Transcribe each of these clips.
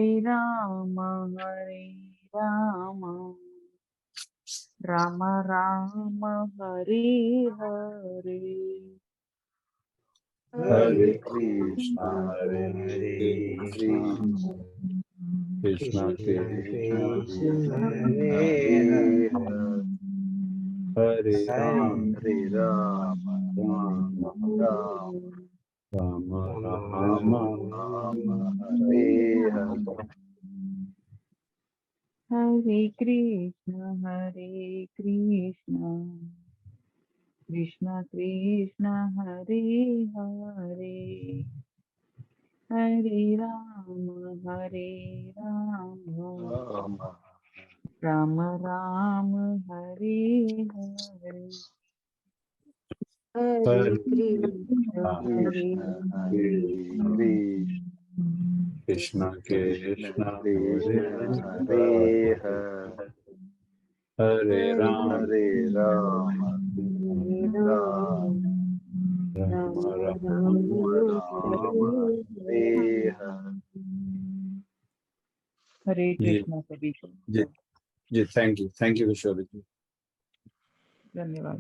राम राम राम हरे हरे, हरे कृष्णा हरे कृष्णा कृष्णा कृष्णा हरे हरे राम राम राम राम हरे हरे। हरे कृष्ण कृष्ण कृष्ण हरे हरे, हरे राम राम राम हरे हरे, हरे कृष्ण कृष्ण कृष्ण कृष्ण हरे हरे हरे, हरे हरे राम राम राम राम हरे हरे। हरे जी कृष्णा सभी को। जी जी, thank you किशोर जी। धन्यवाद।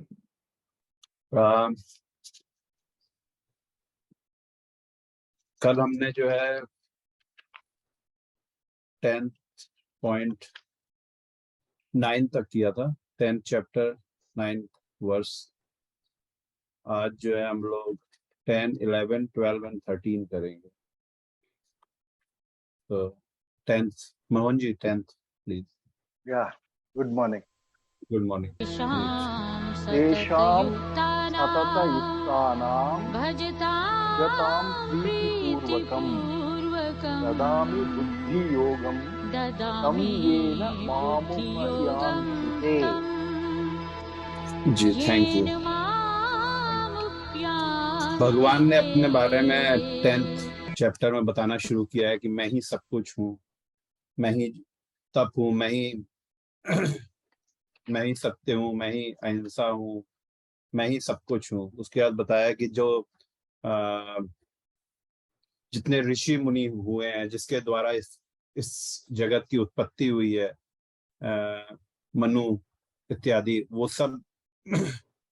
कल हमने जो है 10.9 तक किया था, 10th चैप्टर 9th वर्स। आज जो है हम लोग 10, 11, 12 एंड 13 करेंगे। तो 10th, Mohan ji 10th please. Good morning. Good morning. तेषां सततयुक्तानां भजतां प्रीतिपूर्वकं ददामि बुद्धियोगं तं येन मामुपयान्ति ते। जी थैंक यू। भगवान ने अपने बारे में 10th चैप्टर में बताना शुरू किया है कि मैं ही सब कुछ हूँ, मैं ही तप हूँ, मैं ही सत्य हूँ, मैं ही अहिंसा हूँ, मैं ही सब कुछ हूँ। उसके बाद बताया कि जो जितने ऋषि मुनि हुए हैं, जिसके द्वारा इस जगत की उत्पत्ति हुई है, मनु इत्यादि, वो सब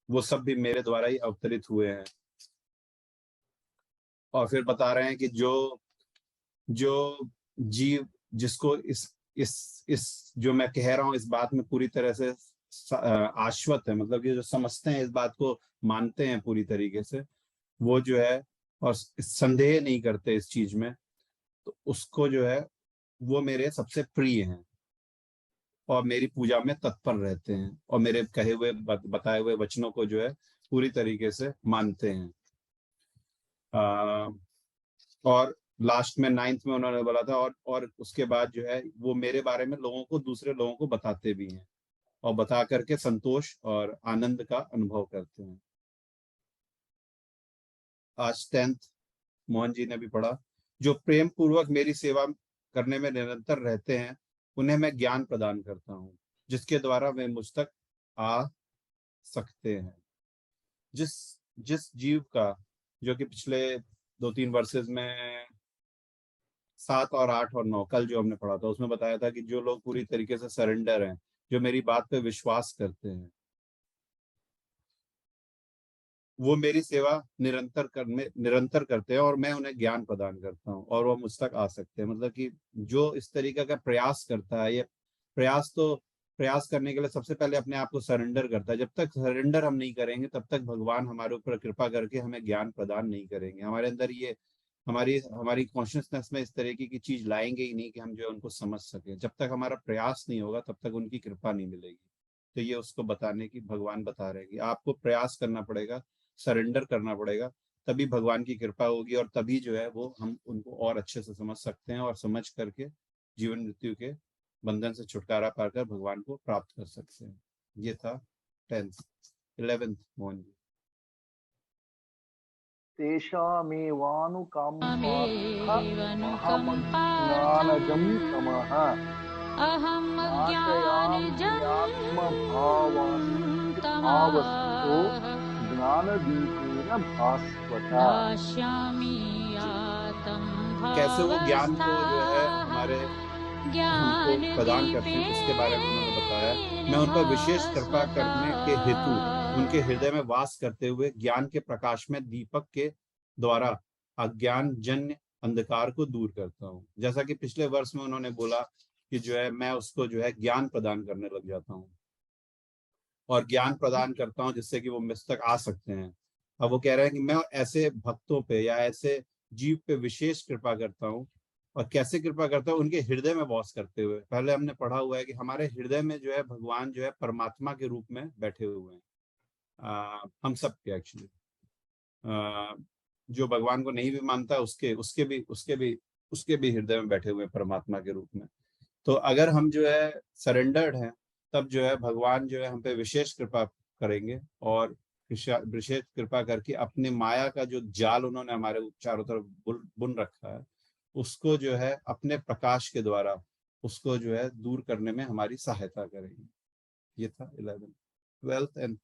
वो सब भी मेरे द्वारा ही अवतरित हुए हैं। और फिर बता रहे हैं कि जो जीव जिसको इस जो मैं कह रहा हूँ इस बात में पूरी तरह से आश्वत है, मतलब कि जो समझते हैं, इस बात को मानते हैं पूरी तरीके से, वो जो है और संदेह नहीं करते इस चीज में, तो उसको जो है वो मेरे सबसे प्रिय हैं और मेरी पूजा में तत्पर रहते हैं और मेरे कहे हुए बताए हुए वचनों को जो है पूरी तरीके से मानते हैं। और लास्ट में 9th में उन्होंने बोला था और उसके बाद जो है वो मेरे बारे में दूसरे लोगों को बताते भी हैं और बता करके संतोष और आनंद का अनुभव करते हैं। आज 10th मोहन जी ने भी पढ़ा, जो प्रेम पूर्वक मेरी सेवा करने में निरंतर रहते हैं उन्हें मैं ज्ञान प्रदान करता हूँ, जिसके द्वारा वे मुझ तक आ सकते हैं। जिस जिस जीव का, जो कि पिछले 2-3 वर्सेस में 7 और 8 और 9 कल जो हमने पढ़ा था, उसमें बताया था कि जो लोग पूरी तरीके से सरेंडर हैं, जो मेरी बात पे विश्वास करते हैं, वो मेरी सेवा निरंतर करते हैं और मैं उन्हें ज्ञान प्रदान करता हूँ और वो मुझ तक आ सकते हैं। मतलब कि जो इस तरीके का प्रयास करता है, ये प्रयास करने के लिए सबसे पहले अपने आप को सरेंडर करता है। जब तक सरेंडर हम नहीं करेंगे तब तक भगवान हमारे ऊपर कृपा करके हमें ज्ञान प्रदान नहीं करेंगे। हमारे अंदर ये हमारी हमारी कॉन्शियसनेस में इस तरीके की चीज लाएंगे ही नहीं कि हम जो है उनको समझ सके। जब तक हमारा प्रयास नहीं होगा तब तक उनकी कृपा नहीं मिलेगी। तो ये उसको बताने की भगवान बता रहे हैं कि आपको प्रयास करना पड़ेगा, सरेंडर करना पड़ेगा, तभी भगवान की कृपा होगी और तभी जो है वो हम उनको और अच्छे से समझ सकते हैं और समझ करके जीवन मृत्यु के बंधन से छुटकारा पाकर भगवान को प्राप्त कर सकते हैं। ये था 10th। 11th मोहन जी। तेषामेवानुकम्पार्थमहमज्ञानजं तमः नाशयाम्यात्मभावस्तु ज्ञानदीपेन भास्वता। कैसे वो ज्ञान को जो है हमारे को प्रदान करते हैं उसके बारे में उन्होंने बताया। मैं उन पर विशेष कृपा करने के हेतु उनके हृदय में वास करते हुए ज्ञान के प्रकाश में दीपक के द्वारा अज्ञान जन्य अंधकार को दूर करता हूँ। जैसा कि पिछले वर्ष में उन्होंने बोला कि जो है मैं उसको जो है ज्ञान प्रदान करने लग जाता हूँ और ज्ञान प्रदान करता हूँ जिससे कि वो मुझ तक आ सकते हैं। अब वो कह रहे हैं कि मैं ऐसे भक्तों पे या ऐसे जीव पे विशेष कृपा करता हूँ। और कैसे कृपा करता हूँ? उनके हृदय में वास करते हुए। पहले हमने पढ़ा हुआ है कि हमारे हृदय में जो है भगवान जो है परमात्मा के रूप में बैठे हुए हैं। हम सब के एक्चुअली जो भगवान को नहीं भी मानता उसके भी हृदय में बैठे हुए हैं परमात्मा के रूप में। तो अगर हम जो है सरेंडर्ड हैं तब जो है भगवान जो है हम पे विशेष कृपा करेंगे और विशेष कृपा करके अपने माया का जो जाल उन्होंने हमारे चारों तरफ बुन रखा है उसको जो है अपने प्रकाश के द्वारा उसको जो है दूर करने में हमारी सहायता करेंगे। ये था 11th, 12th and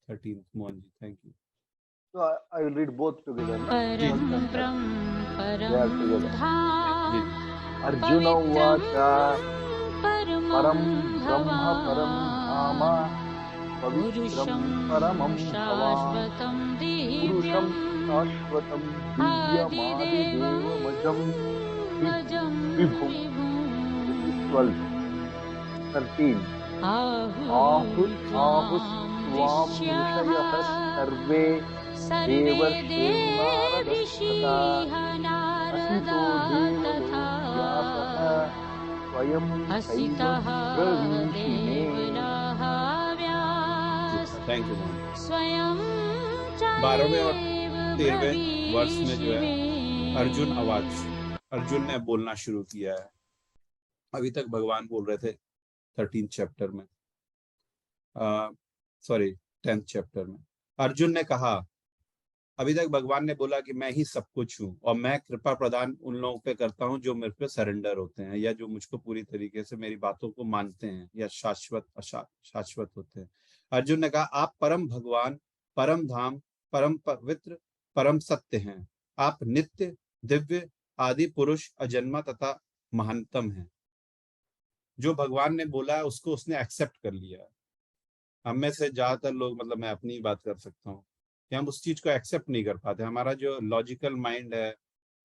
13th। Mohan ji, thank you. So I will read both together. Na? जी They are together. जी Arjuna uvacha param brahma param dhama pavitram paramam bhavan purusham shashvatam divyamadi devamajam vibhum. This is 12. 13. Ahus svam rishayah sarve देवर्षिर्नारदस्तथा असितो देवलो व्यासः स्वयं चैव ब्रवीषिणे। Thank you Mohan. 12वें और 13वें वर्ष में जो है अर्जुन ने बोलना शुरू किया है। अभी तक भगवान बोल रहे थे 13th चैप्टर में, 10th चैप्टर में। अर्जुन ने कहा, अभी तक भगवान ने बोला कि मैं ही सब कुछ हूँ और मैं कृपा प्रदान उन लोगों पे करता हूँ जो मेरे पे सरेंडर होते हैं या जो मुझको पूरी तरीके से मेरी बातों को मानते हैं या शाश्वत होते हैं। अर्जुन ने कहा, आप परम भगवान, परम धाम, परम पवित्र, परम सत्य हैं। आप नित्य, दिव्य, आदि पुरुष, अजन्मा तथा महानतम हैं। जो भगवान ने बोला है उसको उसने एक्सेप्ट कर लिया। हम में से ज्यादातर लोग, मतलब मैं अपनी ही बात कर सकता हूँ कि हम उस चीज को एक्सेप्ट नहीं कर पाते। हमारा जो लॉजिकल माइंड है,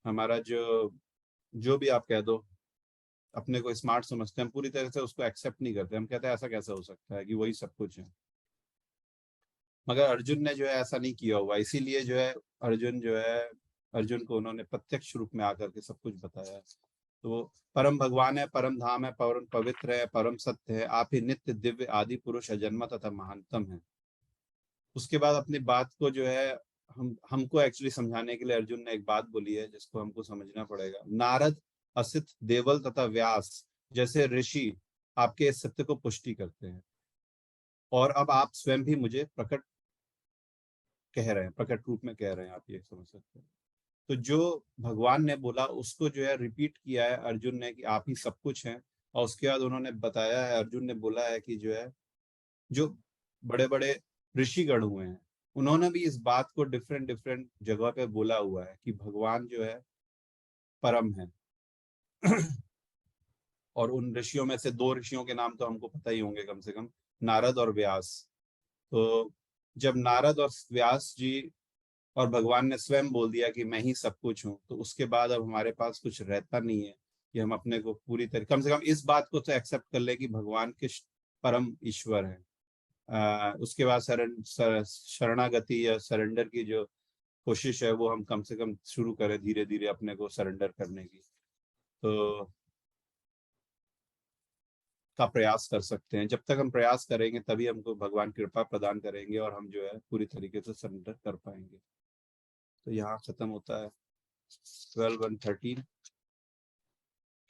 हमारा जो भी आप कह दो, अपने को स्मार्ट समझते हैं, हम पूरी तरह से उसको एक्सेप्ट नहीं करते। हम कहते हैं ऐसा कैसे हो सकता है कि वही सब कुछ है। मगर अर्जुन ने जो है ऐसा नहीं किया हुआ, इसीलिए जो है अर्जुन को उन्होंने प्रत्यक्ष रूप में आकर के सब कुछ बताया। तो वो परम भगवान है, परम धाम है, परम पवित्र है, परम सत्य है। आप ही नित्य, दिव्य, आदि पुरुष, अजन्मा तथा महानतम है। उसके बाद अपनी बात को जो है हमको एक्चुअली समझाने के लिए अर्जुन ने एक बात बोली है जिसको हमको समझना पड़ेगा। नारद, असित, देवल तथा व्यास जैसे ऋषि आपके इस सत्य को पुष्टि करते हैं और अब आप स्वयं भी मुझे प्रकट रूप में कह रहे हैं। आप ये समझ सकते हैं। तो जो भगवान ने बोला उसको जो है रिपीट किया है अर्जुन ने कि आप ही सब कुछ हैं। और उसके बाद उन्होंने बताया है, अर्जुन ने बोला है कि जो है जो बड़े बड़े ऋषिगण हुए हैं उन्होंने भी इस बात को डिफरेंट जगह पे बोला हुआ है कि भगवान जो है परम है। और उन ऋषियों में से 2 ऋषियों के नाम तो हमको पता ही होंगे, कम से कम नारद और व्यास। तो जब नारद और व्यास जी और भगवान ने स्वयं बोल दिया कि मैं ही सब कुछ हूँ, तो उसके बाद अब हमारे पास कुछ रहता नहीं है कि हम अपने को पूरी तरह, कम से कम इस बात को तो एक्सेप्ट कर ले कि भगवान के परम ईश्वर है। उसके बाद शरणागति या सरेंडर की जो कोशिश है वो हम कम से कम शुरू करें धीरे धीरे अपने को सरेंडर करने की, तो का प्रयास कर सकते हैं। जब तक हम प्रयास करेंगे तभी हमको भगवान कृपा प्रदान करेंगे और हम जो है पूरी तरीके से सरेंडर कर पाएंगे। तो यहाँ खत्म होता है 12 and 13।